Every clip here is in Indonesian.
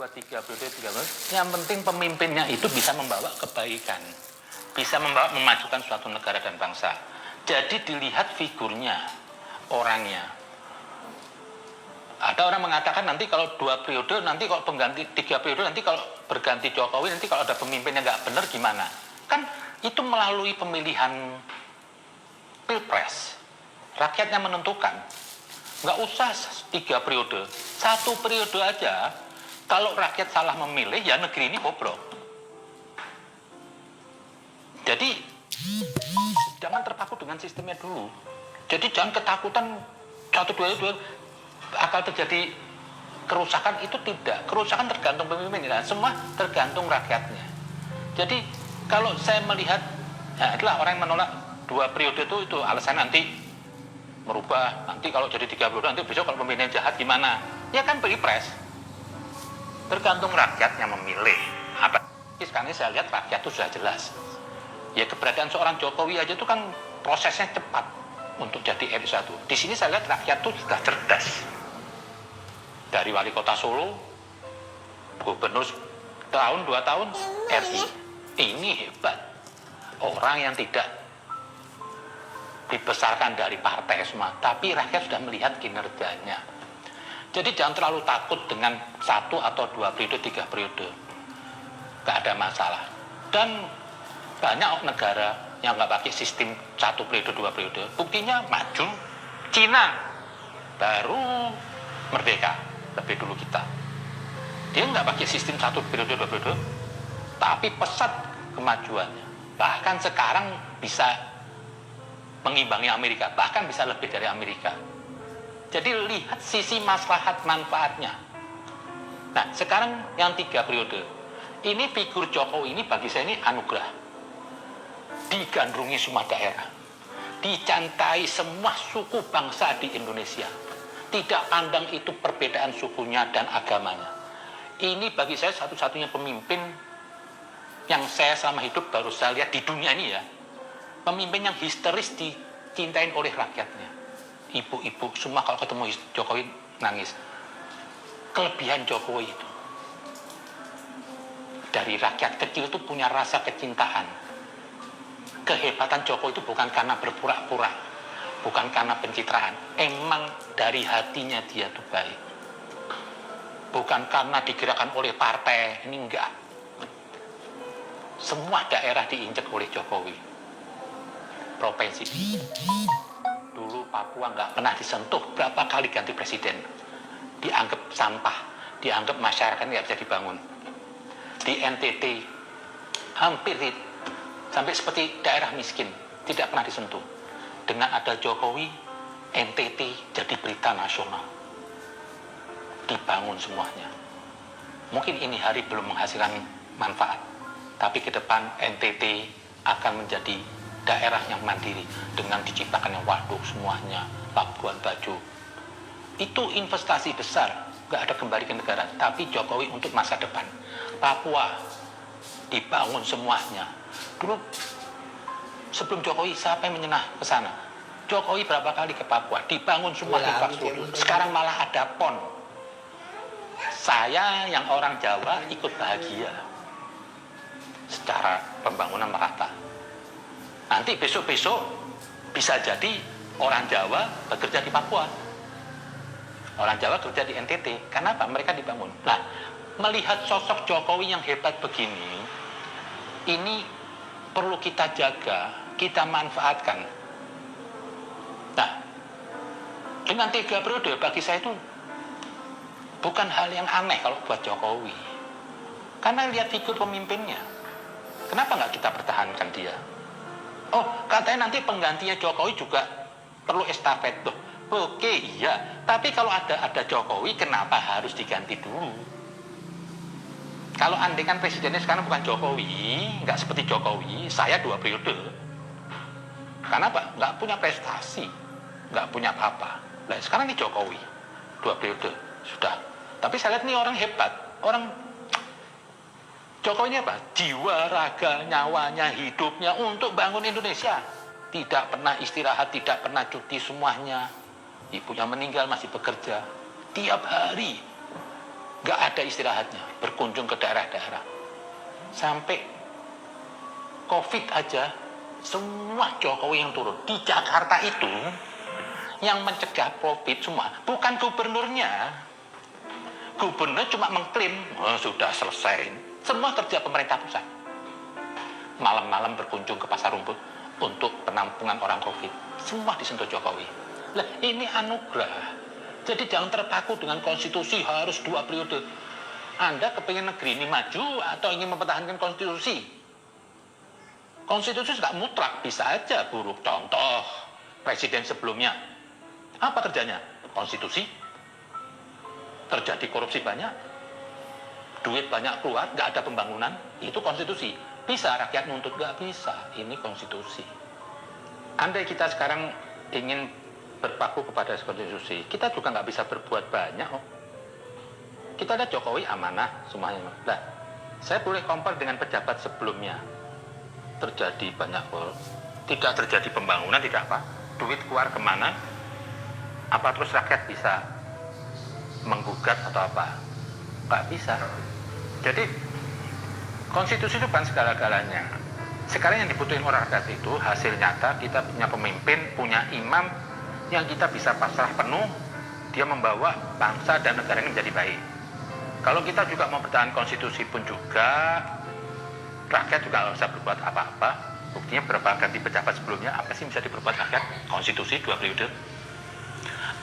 2, 3 periode, 3 periode. Yang penting pemimpinnya itu bisa membawa kebaikan, bisa membawa memajukan suatu negara dan bangsa. Jadi dilihat figurnya, orangnya. Ada orang mengatakan nanti kalau 2 periode, nanti kalau pengganti 3 periode, nanti kalau berganti Jokowi, nanti kalau ada pemimpinnya nggak benar gimana? Kan itu melalui pemilihan pilpres, rakyatnya menentukan. Nggak usah 3 periode, 1 periode aja. Kalau rakyat salah memilih, ya negeri ini bobrok. Jadi jangan terpaku dengan sistemnya dulu. Jadi jangan ketakutan 1, 2 akan terjadi kerusakan. Itu tidak. Kerusakan tergantung pemimpinnya, semua tergantung rakyatnya. Jadi kalau saya melihat, ya itulah orang yang menolak 2 periode itu alasan nanti merubah, nanti kalau jadi 3 periode, nanti besok kalau pemimpinnya jahat gimana? Ya kan pilpres. Tergantung rakyat yang memilih. Apa? Sekarang ini saya lihat rakyat itu sudah jelas. Ya keberadaan seorang Jokowi aja itu kan prosesnya cepat untuk jadi RI1. Di sini saya lihat rakyat itu sudah cerdas. Dari wali kota Solo, gubernur tahun 2 tahun, RI. Ini hebat. Orang yang tidak dibesarkan dari partai semua, tapi rakyat sudah melihat kinerjanya. Jadi jangan terlalu takut dengan 1 atau 2 periode, 3 periode. Gak ada masalah. Dan banyak negara yang nggak pakai sistem 1 periode, 2 periode. Buktinya maju. Cina baru merdeka, lebih dulu kita. Dia nggak pakai sistem 1 periode, 2 periode, tapi pesat kemajuannya. Bahkan sekarang bisa mengimbangi Amerika, bahkan bisa lebih dari Amerika. Jadi lihat sisi maslahat manfaatnya. Nah sekarang yang 3 periode, ini figur Jokowi ini bagi saya ini anugerah. Digandrungi semua daerah, dicintai semua suku bangsa di Indonesia. Tidak pandang itu perbedaan sukunya dan agamanya. Ini bagi saya satu-satunya pemimpin yang saya selama hidup baru saya lihat di dunia ini ya. Pemimpin yang histeris dicintain oleh rakyatnya. Ibu-ibu semua kalau ketemu Jokowi nangis. Kelebihan Jokowi itu, dari rakyat kecil itu punya rasa kecintaan. Kehebatan Jokowi itu bukan karena berpura-pura, bukan karena pencitraan. Emang dari hatinya dia tuh baik. Bukan karena digerakkan oleh partai, ini enggak. Semua daerah diinjak oleh Jokowi. Provinsi dulu Papua nggak pernah disentuh, berapa kali ganti presiden, dianggap sampah, dianggap masyarakat nggak bisa dibangun. Di NTT hampir sampai seperti daerah miskin, tidak pernah disentuh. Dengan ada Jokowi, NTT jadi berita nasional, dibangun semuanya. Mungkin ini hari belum menghasilkan manfaat, tapi ke depan NTT akan menjadi daerah yang mandiri dengan diciptakannya waduk semuanya, Labuan Bajo. Itu investasi besar, nggak ada kembali ke negara, tapi Jokowi untuk masa depan. Papua dibangun semuanya. Dulu sebelum Jokowi siapa yang menyenah ke sana? Jokowi berapa kali ke Papua, dibangun semua infrastruktur. Sekarang malah ada PON. Saya yang orang Jawa ikut bahagia secara pembangunan merata. Nanti besok-besok bisa jadi orang Jawa bekerja di Papua, orang Jawa kerja di NTT. Kenapa? Mereka dibangun. Nah, melihat sosok Jokowi yang hebat begini, ini perlu kita jaga, kita manfaatkan. Nah, dengan 3 periode bagi saya itu bukan hal yang aneh kalau buat Jokowi. Karena lihat figur pemimpinnya. Kenapa nggak kita pertahankan dia? Oh, katanya nanti penggantinya Jokowi juga perlu estafet. Loh, oke, iya. Tapi kalau ada Jokowi, kenapa harus diganti dulu? Kalau andai kan presidennya sekarang bukan Jokowi, nggak seperti Jokowi, saya 2 periode. Kenapa? Nggak punya prestasi, nggak punya apa-apa. Nah, sekarang ini Jokowi, 2 periode, sudah. Tapi saya lihat ini orang hebat, orang Jokowi ini apa? Jiwa, raga, nyawanya, hidupnya untuk bangun Indonesia. Tidak pernah istirahat, tidak pernah cuti semuanya. Ibunya meninggal masih bekerja. Tiap hari. nggak ada istirahatnya, berkunjung ke daerah-daerah. Sampai COVID aja, semua Jokowi yang turun. Di Jakarta itu, yang mencegah COVID semua, bukan gubernurnya. Gubernur cuma mengklaim, oh, sudah selesai. Semua kerja pemerintah pusat. Malam-malam berkunjung ke Pasar Rumput untuk penampungan orang COVID. Semua disentuh Jokowi. Lah, ini anugerah. Jadi jangan terpaku dengan konstitusi harus 2 periode. Anda kepingin negeri ini maju atau ingin mempertahankan konstitusi? Konstitusi nggak mutlak, bisa aja buruk. Contoh, presiden sebelumnya. Apa kerjanya? Konstitusi. Terjadi korupsi banyak. Duit banyak keluar, nggak ada pembangunan. Itu konstitusi. Bisa rakyat nuntut? Nggak bisa. Ini konstitusi. Andai kita sekarang ingin berpaku kepada konstitusi, kita juga nggak bisa berbuat banyak. Oh. Kita ada Jokowi amanah semuanya. Nah, saya boleh compare dengan pejabat sebelumnya. Terjadi banyak tidak terjadi pembangunan, tidak apa. Duit keluar kemana? Apa terus rakyat bisa menggugat atau apa? Nggak bisa. Jadi konstitusi itu bukan segala-galanya. Sekarang yang dibutuhin orang rakyat itu hasil nyata, kita punya pemimpin, punya imam yang kita bisa pasrah penuh, dia membawa bangsa dan negara ini menjadi baik. Kalau kita juga mau bertahan konstitusi pun juga, rakyat juga nggak bisa berbuat apa-apa. Buktinya berapa ganti pejabat sebelumnya, apa sih bisa diperbuat rakyat? Konstitusi 2 periode.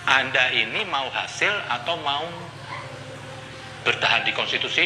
Anda ini mau hasil atau mau bertahan di konstitusi?